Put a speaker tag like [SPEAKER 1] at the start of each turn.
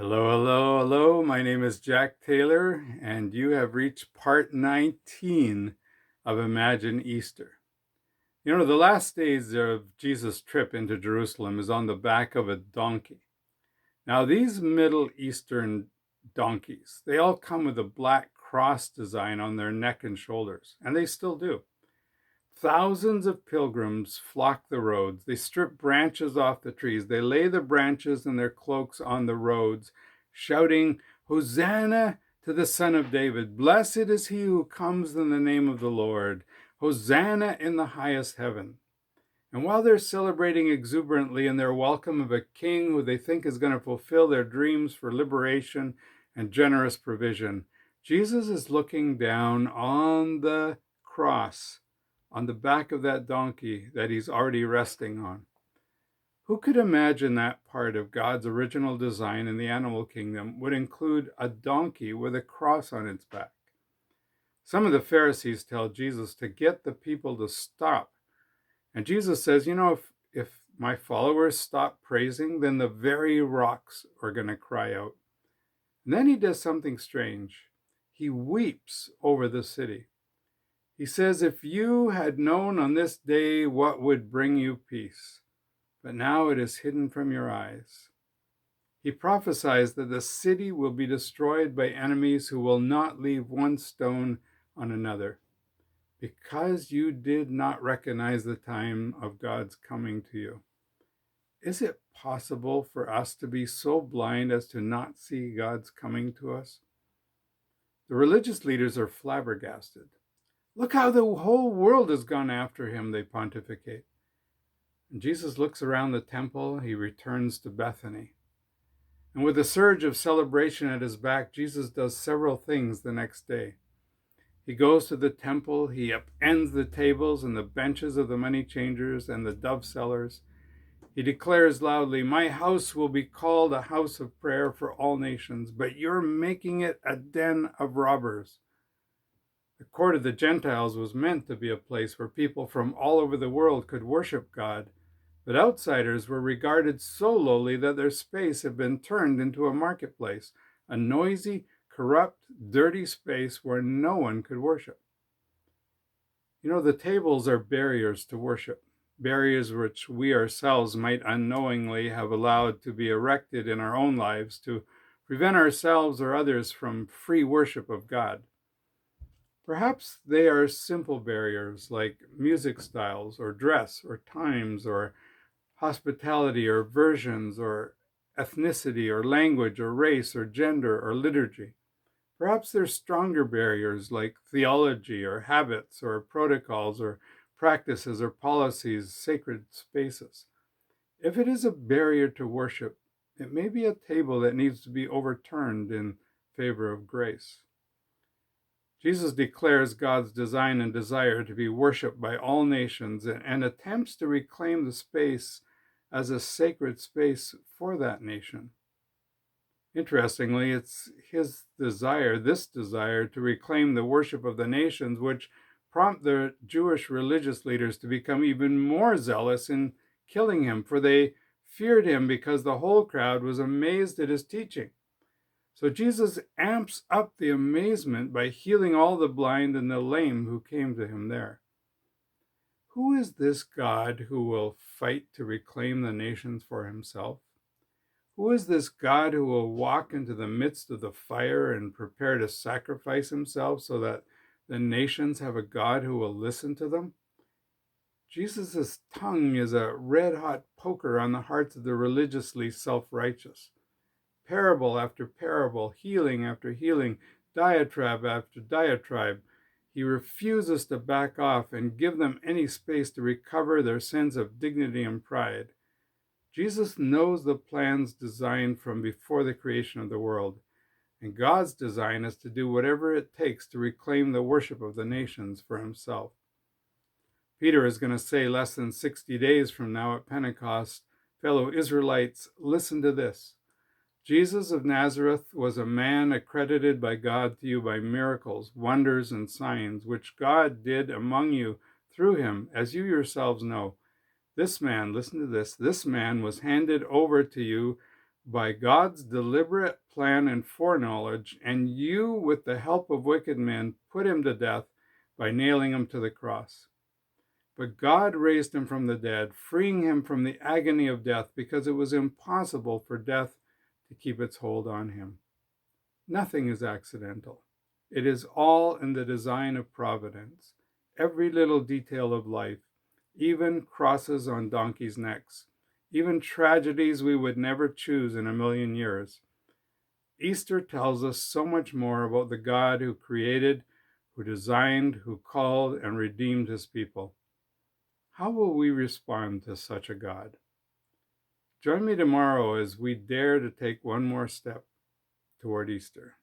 [SPEAKER 1] Hello, hello, hello. My name is Jack Taylor, and you have reached part 19 of Imagine Easter. You know, the last days of Jesus' trip into Jerusalem is on the back of a donkey. Now, these Middle Eastern donkeys, they all come with a black cross design on their neck and shoulders, and they still do. Thousands of pilgrims flock the roads. They strip branches off the trees. They lay the branches and their cloaks on the roads, shouting, Hosanna to the Son of David. Blessed is he who comes in the name of the Lord. Hosanna in the highest heaven. And while they're celebrating exuberantly in their welcome of a king who they think is going to fulfill their dreams for liberation and generous provision, Jesus is looking down on the cross, on the back of that donkey that he's already resting on. Who could imagine that part of God's original design in the animal kingdom would include a donkey with a cross on its back? Some of the Pharisees tell Jesus to get the people to stop. And Jesus says, if my followers stop praising, then the very rocks are going to cry out. And then he does something strange. He weeps over the city. He says, if you had known on this day what would bring you peace, but now it is hidden from your eyes. He prophesies that the city will be destroyed by enemies who will not leave one stone on another, because you did not recognize the time of God's coming to you. Is it possible for us to be so blind as to not see God's coming to us? The religious leaders are flabbergasted. Look how the whole world has gone after him, they pontificate. And Jesus looks around the temple. He returns to Bethany. And with a surge of celebration at his back, Jesus does several things the next day. He goes to the temple. He upends the tables and the benches of the money changers and the dove sellers. He declares loudly, my house will be called a house of prayer for all nations, but you're making it a den of robbers. The court of the Gentiles was meant to be a place where people from all over the world could worship God, but outsiders were regarded so lowly that their space had been turned into a marketplace, a noisy, corrupt, dirty space where no one could worship. You know, the tables are barriers to worship, barriers which we ourselves might unknowingly have allowed to be erected in our own lives to prevent ourselves or others from free worship of God. Perhaps they are simple barriers like music styles or dress or times or hospitality or versions or ethnicity or language or race or gender or liturgy. Perhaps there's stronger barriers like theology or habits or protocols or practices or policies, sacred spaces. If it is a barrier to worship, it may be a table that needs to be overturned in favor of grace. Jesus declares God's design and desire to be worshiped by all nations and attempts to reclaim the space as a sacred space for that nation. Interestingly, it's his desire, this desire to reclaim the worship of the nations, which prompt the Jewish religious leaders to become even more zealous in killing him, for they feared him because the whole crowd was amazed at his teaching. So Jesus amps up the amazement by healing all the blind and the lame who came to him there. Who is this God who will fight to reclaim the nations for himself? Who is this God who will walk into the midst of the fire and prepare to sacrifice himself so that the nations have a God who will listen to them? Jesus' tongue is a red-hot poker on the hearts of the religiously self-righteous. Parable after parable, healing after healing, diatribe after diatribe, he refuses to back off and give them any space to recover their sense of dignity and pride. Jesus knows the plans designed from before the creation of the world, and God's design is to do whatever it takes to reclaim the worship of the nations for himself. Peter is going to say less than 60 days from now at Pentecost, fellow Israelites, listen to this. Jesus of Nazareth was a man accredited by God to you by miracles, wonders, and signs, which God did among you through him, as you yourselves know. This man, listen to this man was handed over to you by God's deliberate plan and foreknowledge, and you, with the help of wicked men, put him to death by nailing him to the cross. But God raised him from the dead, freeing him from the agony of death, because it was impossible for death to keep its hold on him. Nothing is accidental. It is all in the design of providence. Every little detail of life, even crosses on donkeys' necks, even tragedies we would never choose in a million years. Easter tells us so much more about the God who created, who designed, who called, and redeemed his people. How will we respond to such a God? Join me tomorrow as we dare to take one more step toward Easter.